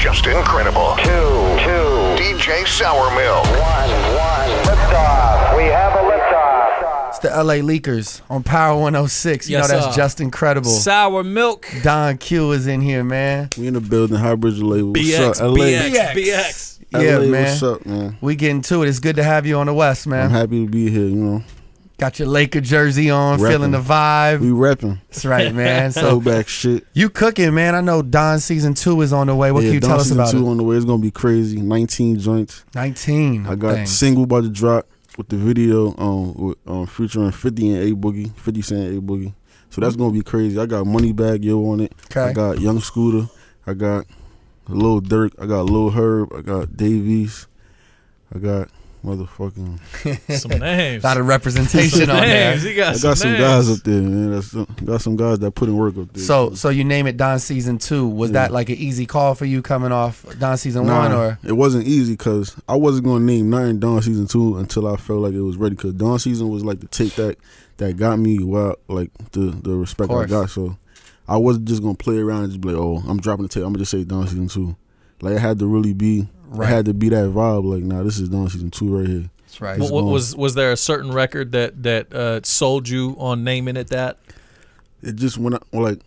just incredible. Two. DJ Sour Milk. One. Liftoff. We have a liftoff. It's the LA Leakers on Power 106. You Yes, know that's sir. just incredible. Sour Milk. Don Q is in here, man. We in the building, High Bridge label. BX, What's up, LA? BX. Yeah, LA, man. What's up, man? We getting to it. It's good to have you on the West, I'm man. happy to be here, you know. Got your Laker jersey on, Reppin'. feeling the vibe. We repping. That's right, man. So Throwback shit. you cooking, man. I know Don season 2 is on the way. What Yeah, can you Don tell us season about 2 it? on the way. It's gonna be crazy. 19 joints. 19. I got single about to drop with the video featuring 50 and A Boogie, 50 Cent A Boogie. So that's gonna be crazy. I got Moneybag Yo on it. Okay. I got Young Scooter. I got Lil Durk. I got Lil Herb. I got Davies. I got motherfucking. Some names. A lot of representation on there. Names. He got I got some names. guys up there, man. Got some guys that put in work up there. So you name it Don season 2. Was that like an easy call for you coming off Don season 1 or? It wasn't easy because I wasn't gonna name nothing Dawn season 2 until I felt like it was ready. Because Dawn season was like the tape that got me like the respect I got. So I wasn't just gonna play around and just be like, oh, I'm dropping the tape. I'm gonna just say Dawn season 2. Like it had to really be. It had to be that vibe. Like, nah, this is Dawn season 2 right here. That's right. Was there a certain record that sold you on naming it that? It just because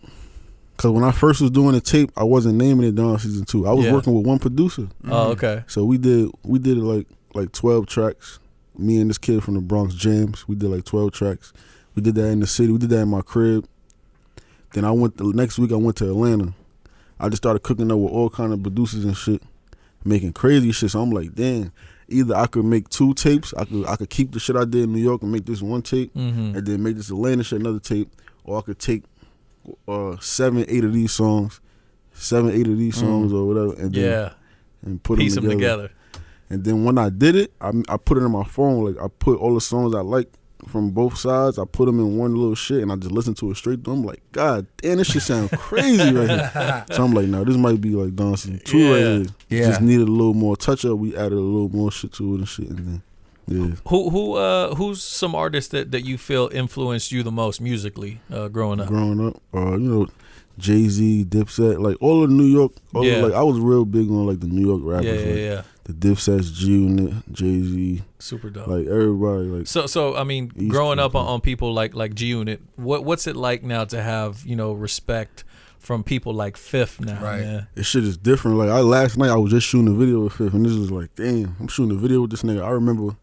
when I first was doing the tape, I wasn't naming it Dawn season 2. I was working with one producer. Oh, okay. So we did it like 12 tracks. Me and this kid from the Bronx, James, we did like 12 tracks. We did that in the city. We did that in my crib. Then the next week I went to Atlanta. I just started cooking up with all kind of producers and shit, making crazy shit. So I'm like, damn, either I could make 2 tapes, I could keep the shit I did in New York and make this one tape, and then make this Atlanta shit another tape, or I could take 7, 8 of these songs, or whatever, and then and put Piece them together. And then when I did it, I put it in my phone. Like I put all the songs I like from both sides. I put them in one little shit, and I just listened to it straight through. I'm like, God damn, this shit sounds crazy right here. So I'm like, no, this might be like Dawn season 2 right here. Yeah. Just needed a little more touch up. We added a little more shit to it and shit, and then Who's some artists that you feel influenced you the most musically growing up? Jay-Z, Dipset, like all of New York. Like I was real big on like the New York rappers. Yeah. The Dipsets, G-Unit, Jay-Z, Super dope. like everybody. Like So I mean, East growing Coast, up on people like G-Unit, what's it like now to have respect from people like Fifth now? Right. Man? this shit is different. Like last night I was just shooting a video with Fifth, and this was like, damn, I'm shooting a video with this nigga. I remember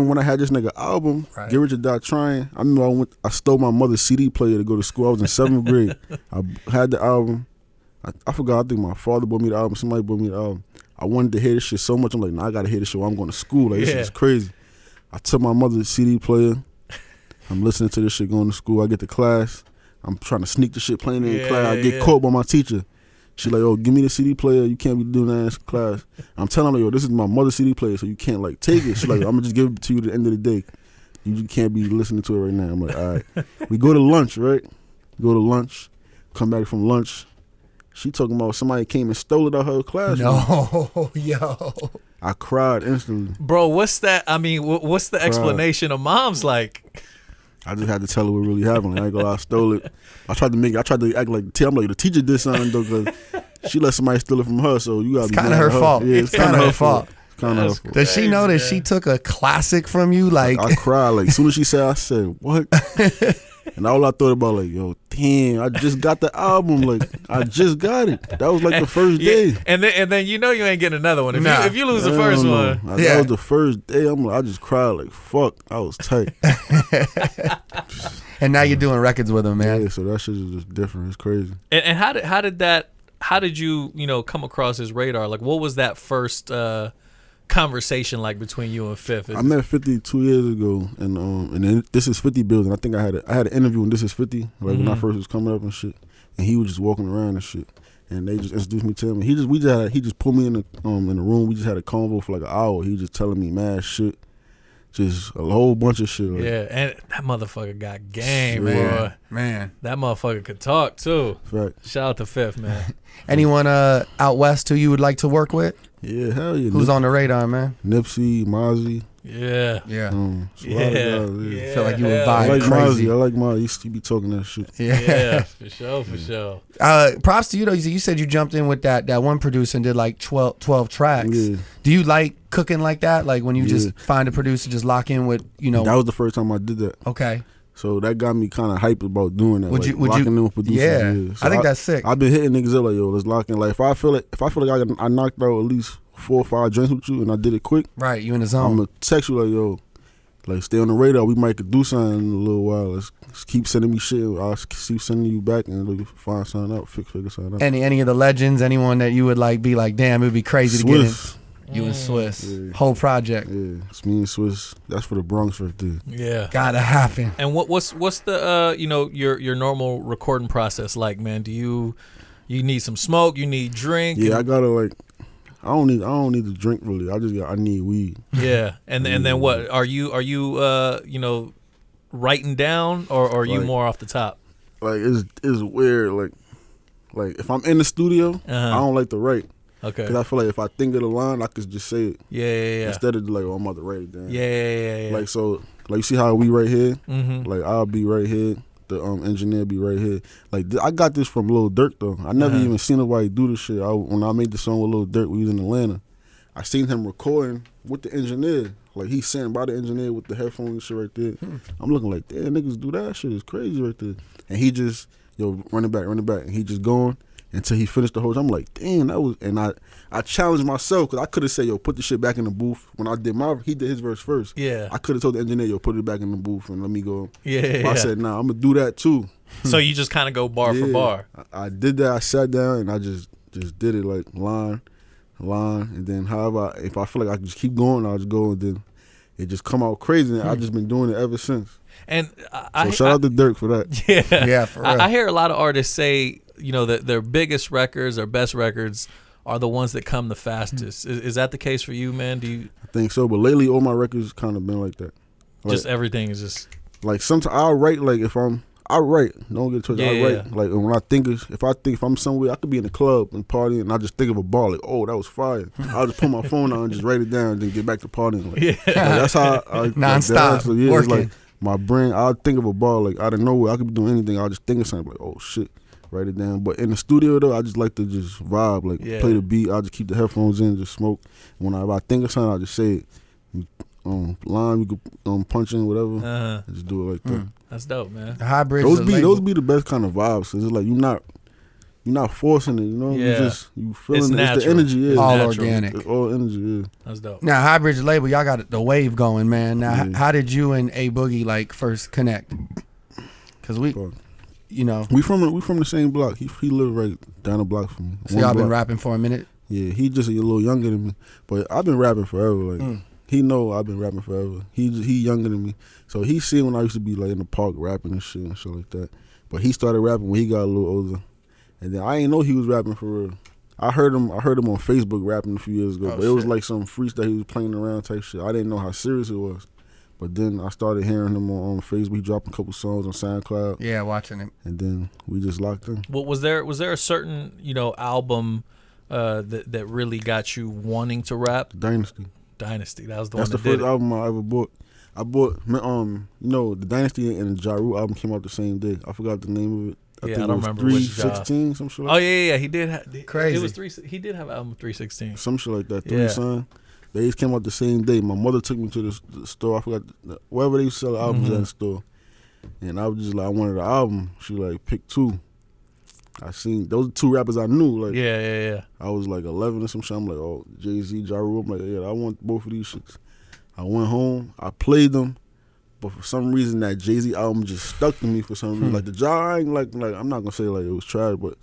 when I had this nigga album, Get Rich or Die Trying. I remember I stole my mother's CD player to go to school. I was in 7th grade. I had the album. I forgot. I think my father bought me the album. Somebody bought me the album. I wanted to hear this shit so much. I'm like, nah, I gotta hear this shit while I'm going to school. Like, this shit is crazy. I took my mother's CD player. I'm listening to this shit going to school. I get to class. I'm trying to sneak the shit playing in class. I get caught by my teacher. She like, oh, give me the CD player. You can't be doing that in class. I'm telling her, yo, this is my mother's CD player, so you can't like take it. She's like, I'm gonna just give it to you at the end of the day. You can't be listening to it right now. I'm like, all right. We go to lunch, right? Go to lunch. Come back from lunch. She talking about somebody came and stole it out her classroom. No, yo. I cried instantly. Bro, what's that? I mean, what's the explanation of mom's like? I just had to tell her what really happened. Like, I ain't gonna lie, I stole it. I tried to act like, I'm like, the teacher did something though, because she let somebody steal it from her, so you gotta be Kind of her fault. Yeah, it's kind of her fault. It's kind of her fault. Does she know that she took a classic from you? Like I cried. Like, as soon as she said, I said, what? And all I thought about, like, yo, damn, I just got the album. Like, I just got it. That was like the first day. And then you ain't getting another one. If you lose the first one. That was the first day. I'm like, I just cried like, fuck. I was tight. And now you're doing records with him, man. Yeah, so that shit is just different. It's crazy. And how did you come across his radar? Like, what was that first conversation like between you and Fifth? I met 50 2 years ago, and then This Is 50 building. I think I had an interview in This Is 50, like when I first was coming up and shit. And he was just walking around and shit, and they just introduced me to him. And he just put me in the room. We just had a convo for like an hour. He was just telling me mad shit, just a whole bunch of shit. Like, yeah, and that motherfucker got game, boy. Man, that motherfucker could talk too. Fact. Shout out to Fifth, man. Anyone out west who you would like to work with? Yeah, hell yeah. Who's on the radar, man? Nipsey, Mozzie. Yeah. Yeah. It's a lot of Yeah. guys, Yeah. Feel like you would hell I vibe like crazy. Mozzie. I like Mozzie. He used to be talking that shit. Yeah, for sure, for sure. Props to you though. You said you jumped in with that one producer and did like 12 tracks. Yeah. Do you like cooking like that? Like when you Yeah. just find a producer, just lock in with That was the first time I did that. Okay. So that got me kind of hyped about doing that. Would like you? Would locking you? in with producers. Yeah. So I think that's sick. I've been hitting niggas up like, yo, let's lock in. Like if I feel like I knocked out at least 4 or 5 drinks with you and I did it quick, Right. You in the I'm zone. gonna text you like, yo, like stay on the radar. We might could do something in a little while. Let's keep sending me shit. I'll keep sending you back and we'll find something out. Figure something out. Any of the legends? Anyone that you would like be like, damn, it would be crazy to get in. Swiss. You and Swiss. Yeah. Whole project. Yeah, it's me and Swiss. That's for the Bronx right there. Yeah. Gotta happen. And what's the your normal recording process like, man? Do you need some smoke? You need drink? Yeah, I gotta like. I don't need to drink really. I need weed. Yeah. And then what? Are you writing down or are you Like- more off the top? Like it's weird. Like if I'm in the studio, I don't like to write Okay. because I feel like if I think of the line, I could just say it Yeah. instead of like, oh, I'm about to write it down. Yeah. Like so, like you see how we right here. Mhm. Like I'll be right here. The engineer be right here. Like I got this from Lil Durk though. I never even seen nobody do this shit. When I made the song with Lil Durk, we was in Atlanta. I seen him recording with the engineer. Like he's sitting by the engineer with the headphones and shit right there. I'm looking like, damn, niggas do that shit. It's crazy right there. And he just, run it back. And he just going until he finished the whole time. I'm like, damn, that was, and I challenged myself because I could have said, yo, put the shit back in the booth. When I did he did his verse first. Yeah. I could have told the engineer, yo, put it back in the booth and let me go. Yeah. But I said, nah, I'm going to do that too. So you just kind of go bar for Yeah. bar. I did that. I sat down and I just did it like line, and then if I feel like I can just keep going, I'll just go and then it just come out crazy. And I've just been doing it ever since. And So shout out to Dirk for that. Yeah. Yeah, for real. I hear a lot of artists say, that their biggest records or best records are the ones that come the fastest. Is that the case for you, man? Do you I think so. But lately, all my records kind of been like that. Like, just everything is just like sometimes I'll write like I write. Don't get it twisted. I Yeah. write like when I think if I'm somewhere, I could be in a club and partying, and I just think of a bar like, oh, that was fire. I'll just put my phone out and just write it down, and then get back to partying. Like, like, that's how I Nonstop, so, yeah, it's working. like my brain. I'll think of a bar like out of nowhere. I could be doing anything. I'll just think of something like, oh shit, write it down. But in the studio though, I just like to just vibe, like Yeah. play the beat. I'll just keep the headphones in, just smoke. When I think of something, I'll just say it. Line, we could punch in whatever. I just do it like that. that's dope, man. The hybrid. Those be the best kind of vibes. Cause it's like you're not forcing it. You know, Yeah. you feeling It's it. It's natural. the energy. Yeah, It's all natural. organic. It's all energy. Yeah. That's dope. Now, Hybrid's label, y'all got the wave going, man. Now, Yeah. how did you and A Boogie like first connect? Because we Fuck. we We from the same block. He lived right down the block from me. so One y'all been block. rapping for a minute. Yeah, he just a little younger than me, but I've been rapping forever. Like he know I've been rapping forever. He younger than me, so he seen when I used to be like in the park rapping and shit like that. But he started rapping when he got a little older, and then I ain't know he was rapping for real. I heard him on Facebook rapping a few years ago, but it was like some freestyle he was playing around type shit. I didn't know how serious it was, but then I started hearing him on Facebook. He dropped a couple songs on SoundCloud, Yeah, watching it. and then we just locked in. Well, was there a certain album that really got you wanting to rap? Dynasty. Dynasty. That was the That's one the that did first album I ever bought. I bought, the Dynasty and the Ja Rule album came out the same day. I forgot the name of it. Yeah, think I it don't was remember which Ja. 316, some shit it. like Oh yeah. He did. Crazy. It was he did have album 316. some shit like that. Yeah. 3 Son. They each came out the same day. My mother took me to the store. I forgot wherever they sell albums at the store, and I was just like, I wanted the album. She like pick 2. I seen those 2 rappers I knew. Like Yeah. I was like 11 or some shit. I'm like, oh, Jay-Z, Ja Rule. I'm like, yeah, I want both of these shits. I went home. I played them. But for some reason, that Jay-Z album just stuck to me for some reason. Like the Ja, I ain't like I'm not gonna say like it was trash, but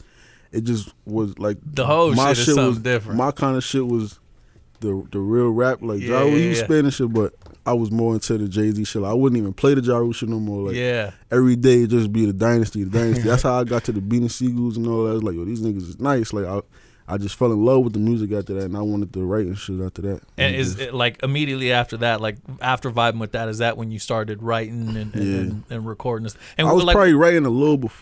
it just was like The whole my shit is something was different. My kind of shit was the real rap. Like Yeah, Ja Rule, he yeah, was yeah. spinning shit, but I was more into the Jay-Z shit. Like, I wouldn't even play the Ja Rule shit no more. Like Yeah. every day it just be the Dynasty. That's how I got to the Beanie Siegels and all that. I was like, yo, these niggas is nice. Like I just fell in love with the music after that, and I wanted to write and shit after that. And just- is it like immediately after that, like after vibing with that, is that when you started writing and recording this? And I was like, probably writing a little bit.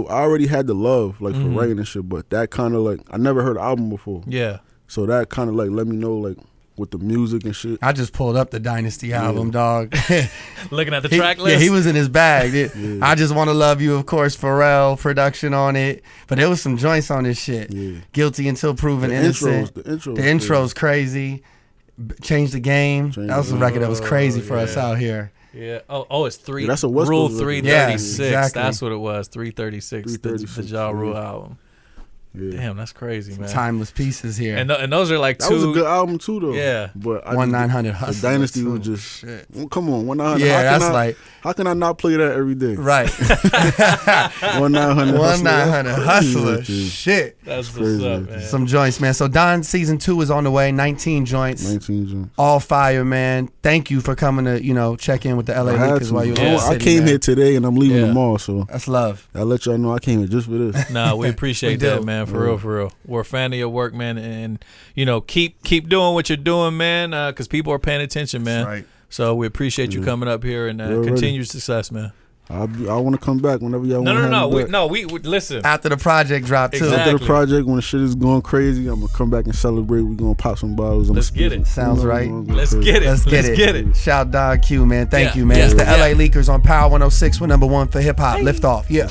I already had the love like for writing and shit, but that kind of like I never heard an album before, yeah. so that kind of like let me know like with the music and shit. I just pulled up the Dynasty album, dog. Looking at the track list. Yeah, he was in his bag. I Just Want to Love You, of course, Pharrell production on it. But there was some joints on this shit. Yeah. Guilty Until Proven Innocent. The intro's crazy. Change the Game. That was a record that was crazy for us out here. Yeah. Oh, it's three. Yeah, that's a West Rule Coast record. 336. Yeah, exactly. That's what it was. 336. The Ja Rule album. Yeah. Damn, that's crazy, man. Timeless pieces here. And those are like That two. was a good album too, though. Yeah. But 1-900 Hustler. The Dynasty too. was just. Shit. Well, come on, 1-900. Yeah, that's like. How can I not play that every day? Right. 1-900 1-900 Hustler. Crazy. Shit. That's crazy. what's up, man. Some joints, man. So Don season 2 is on the way. 19 joints. 19 joints. All fire, man. Thank you for coming to, check in with the LA Lakers while you were in the I city, came man. here today and I'm leaving tomorrow, so That's love. I'll let y'all know I came here just for this. Nah, we appreciate We do. that, man. For real, for real. We're a fan of your work, man, and keep doing what you're doing, man. Because people are paying attention, man. That's right. So we appreciate you coming up here and continued success, man. I want to come back whenever y'all want to We listen. After the project dropped, too. Exactly. After the project, when the shit is going crazy, I'm gonna come back and celebrate. We're gonna pop some bottles. Let's get it. Sounds right. Let's get it. Let's get it. Shout Don Q, man. Thank Yeah. you, man. Yeah. It's the Yeah. LA Leakers on Power 106. We're number one for hip hop. Lift off. Yeah.